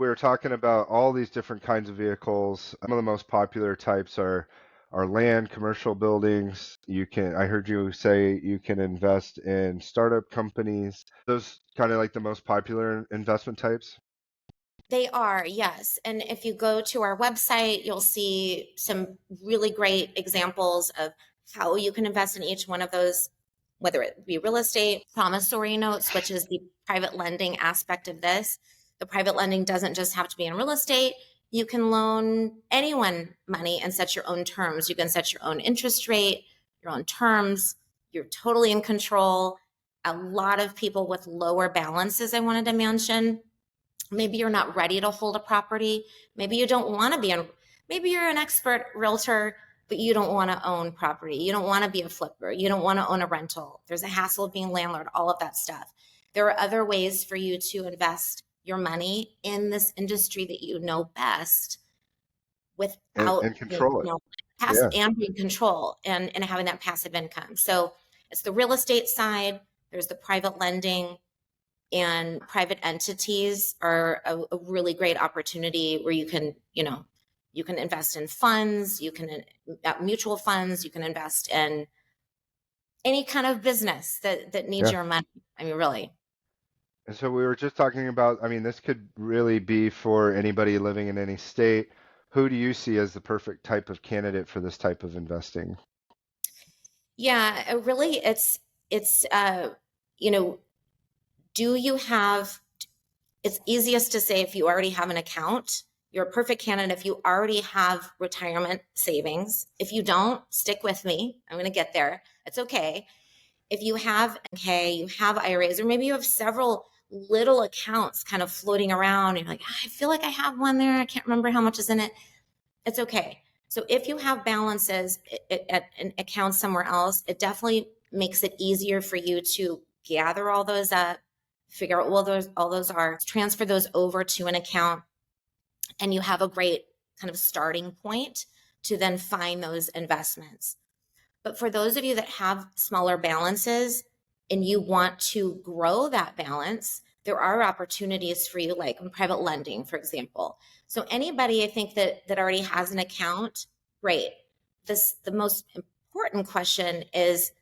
We were talking about all these different kinds of vehicles. Some of the most popular types are land, commercial buildings. I heard you say you can invest in startup companies. Those kind of like the most popular investment types. They are, yes. And if you go to our website, you'll see some really great examples of how you can invest in each one of those, whether it be real estate, promissory notes, which is the private lending aspect of this. The private lending doesn't just have to be in real estate. You can loan anyone money and set your own terms. You can set your own interest rate, your own terms. You're totally in control. A lot of people with lower balances, I wanted to mention, maybe you're not ready to hold a property. Maybe you don't want to be in, maybe you're an expert realtor, but you don't want to own property. You don't want to be a flipper. You don't want to own a rental. There's a hassle of being landlord, all of that stuff. There are other ways for you to invest your money in this industry that you know best without, And control it. passive Yeah. and being control and having that passive income. So it's the real estate side. There's the private lending, and private entities are a really great opportunity where you can invest in funds, you can mutual funds, you can invest in any kind of business that needs Yeah. your money. I mean, really. And so we were just talking about, I mean, this could really be for anybody living in any state. Who do you see as the perfect type of candidate for this type of investing? Yeah, really, it's you know, do you have it's easiest to say if you already have an account, you're a perfect candidate if you already have retirement savings. If you don't, stick with me. I'm going to get there. It's okay. If you have, okay, you have IRAs, or maybe you have several little accounts kind of floating around, and you're like, I feel like I have one there. I can't remember how much is in it. It's okay. So if you have balances at an account somewhere else, it definitely makes it easier for you to gather all those up, figure out what all those are, transfer those over to an account, and you have a great kind of starting point to then find those investments. But for those of you that have smaller balances and you want to grow that balance, there are opportunities for you, like in private lending, for example. So anybody I think that already has an account, great. The most important question is,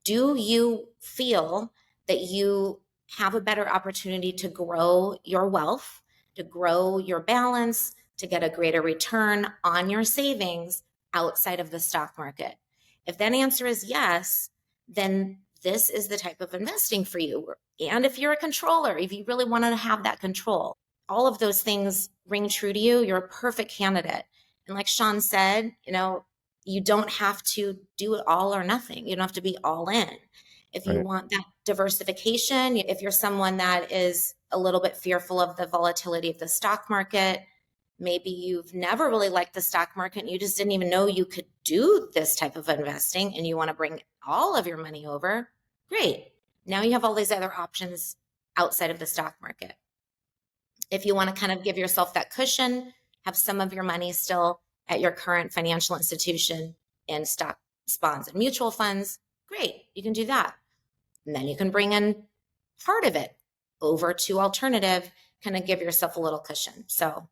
do you feel that you have a better opportunity to grow your wealth, to grow your balance, to get a greater return on your savings outside of the stock market? If that answer is yes, then this is the type of investing for you. And if you're a controller, if you really want to have that control, all of those things ring true to you, you're a perfect candidate. And like Sean said, you don't have to do it all or nothing. You don't have to be all in. If you Right. want that diversification, if you're someone that is a little bit fearful of the volatility of the stock market, maybe you've never really liked the stock market and you just didn't even know you could do this type of investing and you want to bring all of your money over, great. Now you have all these other options outside of the stock market. If you want to kind of give yourself that cushion, have some of your money still at your current financial institution in stocks, bonds, and mutual funds, great, you can do that. And then you can bring in part of it over to alternative, kind of give yourself a little cushion. So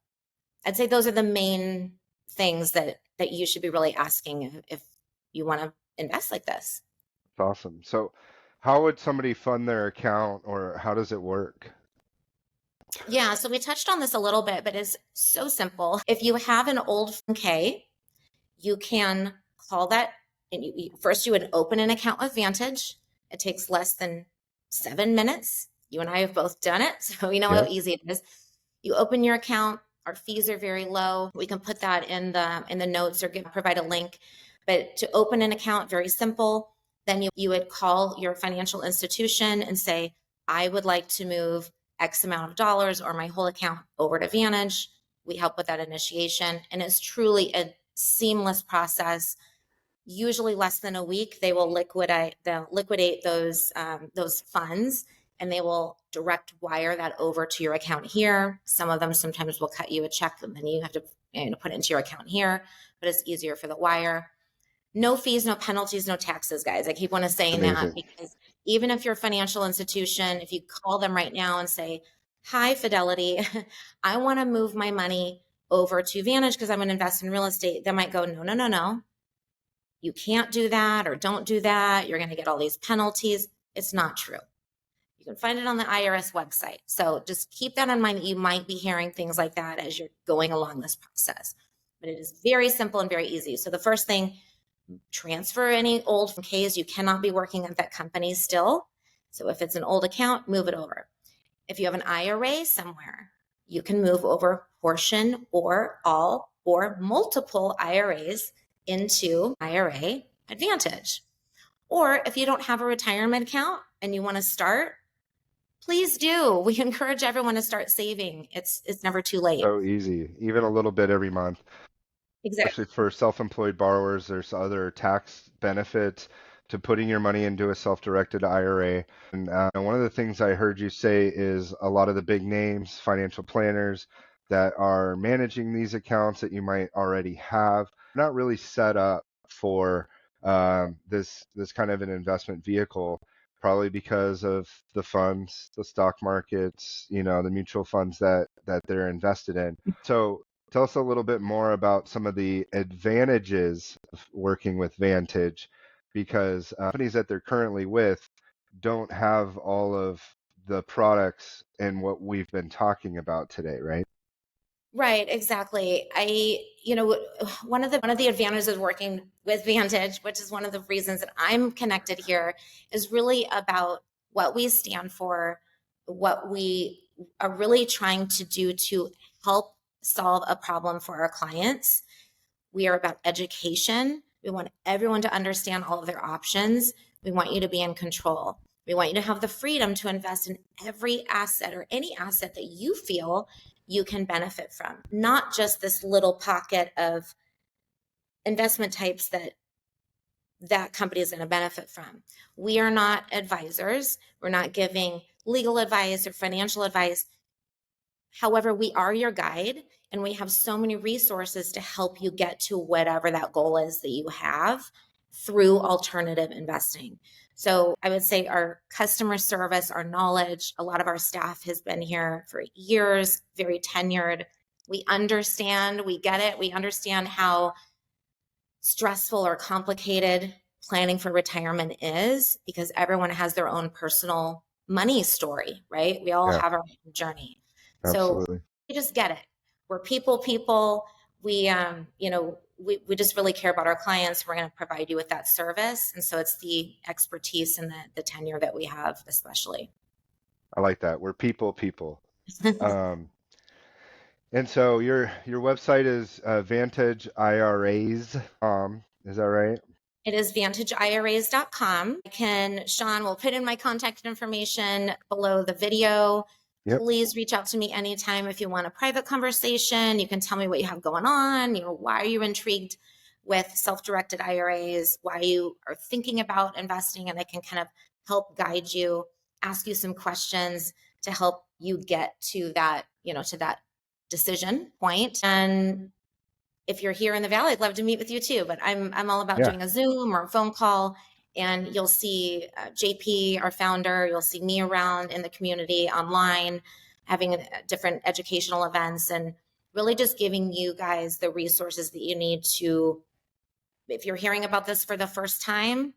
I'd say those are the main things that you should be really asking if you want to invest like this. That's awesome. So how would somebody fund their account or how does it work? Yeah, so we touched on this a little bit, but it's so simple. If you have an old K, you can call that. And first, you would open an account with Vantage. It takes less than 7 minutes. You and I have both done it, so we know how Yeah. easy it is. You open your account. Our fees are very low. We can put that in the notes or provide a link. But to open an account, very simple. Then you would call your financial institution and say, I would like to move X amount of dollars or my whole account over to Vantage. We help with that initiation. And it's truly a seamless process. Usually less than a week, they'll liquidate those funds, and they will direct wire that over to your account here. Some of them sometimes will cut you a check, and then you have to put it into your account here, but it's easier for the wire. No fees, no penalties, no taxes, guys. I keep saying that Amazing. because even if you're a financial institution, if you call them right now and say, Hi, Fidelity. I want to move my money over to Vantage because I'm going to invest in real estate. They might go, no, no, no, no. You can't do that or don't do that. You're going to get all these penalties. It's not true. You can find it on the IRS website. So just keep that in mind that you might be hearing things like that as you're going along this process. But it is very simple and very easy. So the first thing, transfer any old Ks. You cannot be working at that company still. So if it's an old account, move it over. If you have an IRA somewhere, you can move over a portion or all or multiple IRAs into IRA Advantage. Or if you don't have a retirement account and you want to start, please do. We encourage everyone to start saving. It's never too late. So easy, even a little bit every month. Exactly. Especially for self-employed borrowers, there's other tax benefits to putting your money into a self-directed IRA. And one of the things I heard you say is a lot of the big names, financial planners that are managing these accounts that you might already have, not really set up for this kind of an investment vehicle, probably because of the funds, the stock markets, the mutual funds that they're invested in. So tell us a little bit more about some of the advantages of working with Vantage, because companies that they're currently with don't have all of the products and what we've been talking about today, right? Right, exactly. One of the advantages of working with Vantage, which is one of the reasons that I'm connected here, is really about what we stand for, what we are really trying to do to help solve a problem for our clients. We are about education. We want everyone to understand all of their options. We want you to be in control. We want you to have the freedom to invest in every asset or any asset that you feel you can benefit from, not just this little pocket of investment types that company is going to benefit from. We are not advisors. We're not giving legal advice or financial advice. However, we are your guide and we have so many resources to help you get to whatever that goal is that you have through alternative investing. So I would say our customer service, our knowledge, a lot of our staff has been here for years, very tenured. We understand, we get it, we understand how stressful or complicated planning for retirement is because everyone has their own personal money story, right? We all Yeah, have our own journey. So absolutely. we just get it. We're people. We just really care about our clients. We're going to provide you with that service. And so it's the expertise and the tenure that we have, especially. I like that. We're people. Um, and so your website is VantageIRAs.com. Is that right? It is vantageiras.com. Sean will put in my contact information below the video. Yep. Please reach out to me anytime if you want a private conversation. You can tell me what you have going on. Why are you intrigued with self-directed IRAs? Why you are thinking about investing, and I can kind of help guide you, ask you some questions to help you get to that decision point. And if you're here in the Valley, I'd love to meet with you too. But I'm all about Yeah. doing a Zoom or a phone call, and you'll see JP, our founder. You'll see me around in the community online, having different educational events, and really just giving you guys the resources that you need to. If you're hearing about this for the first time,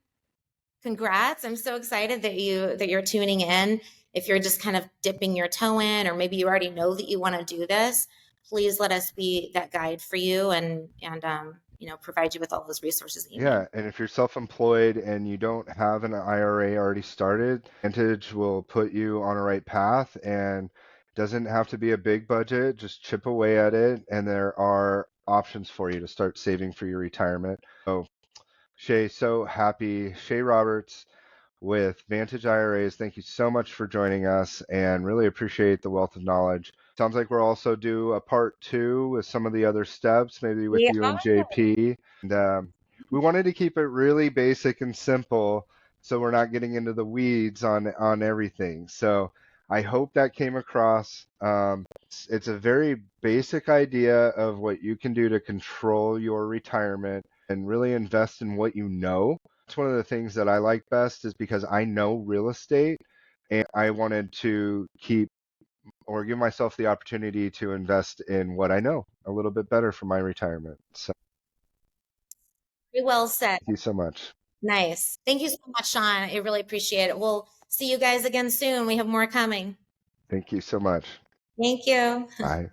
congrats! I'm so excited that you're tuning in. If you're just kind of dipping your toe in, or maybe you already know that you want to do this, please let us be that guide for you and provide you with all those resources that you need. Yeah, and if you're self-employed and you don't have an IRA already started, Vantage will put you on a right path and doesn't have to be a big budget, just chip away at it, and there are options for you to start saving for your retirement. So, Shay, so happy. Shea Roberts with Vantage IRAs. Thank you so much for joining us and really appreciate the wealth of knowledge. Sounds like we're also due a part two with some of the other steps, maybe with Yeah. you and JP. And we wanted to keep it really basic and simple so we're not getting into the weeds on everything. So I hope that came across. It's a very basic idea of what you can do to control your retirement and really invest in what you know. It's one of the things that I like best is because I know real estate and I wanted to keep or give myself the opportunity to invest in what I know a little bit better for my retirement. So Very well said. thank you so much. Nice. Thank you so much, Sean. I really appreciate it. We'll see you guys again soon. We have more coming. Thank you so much. Thank you. Bye.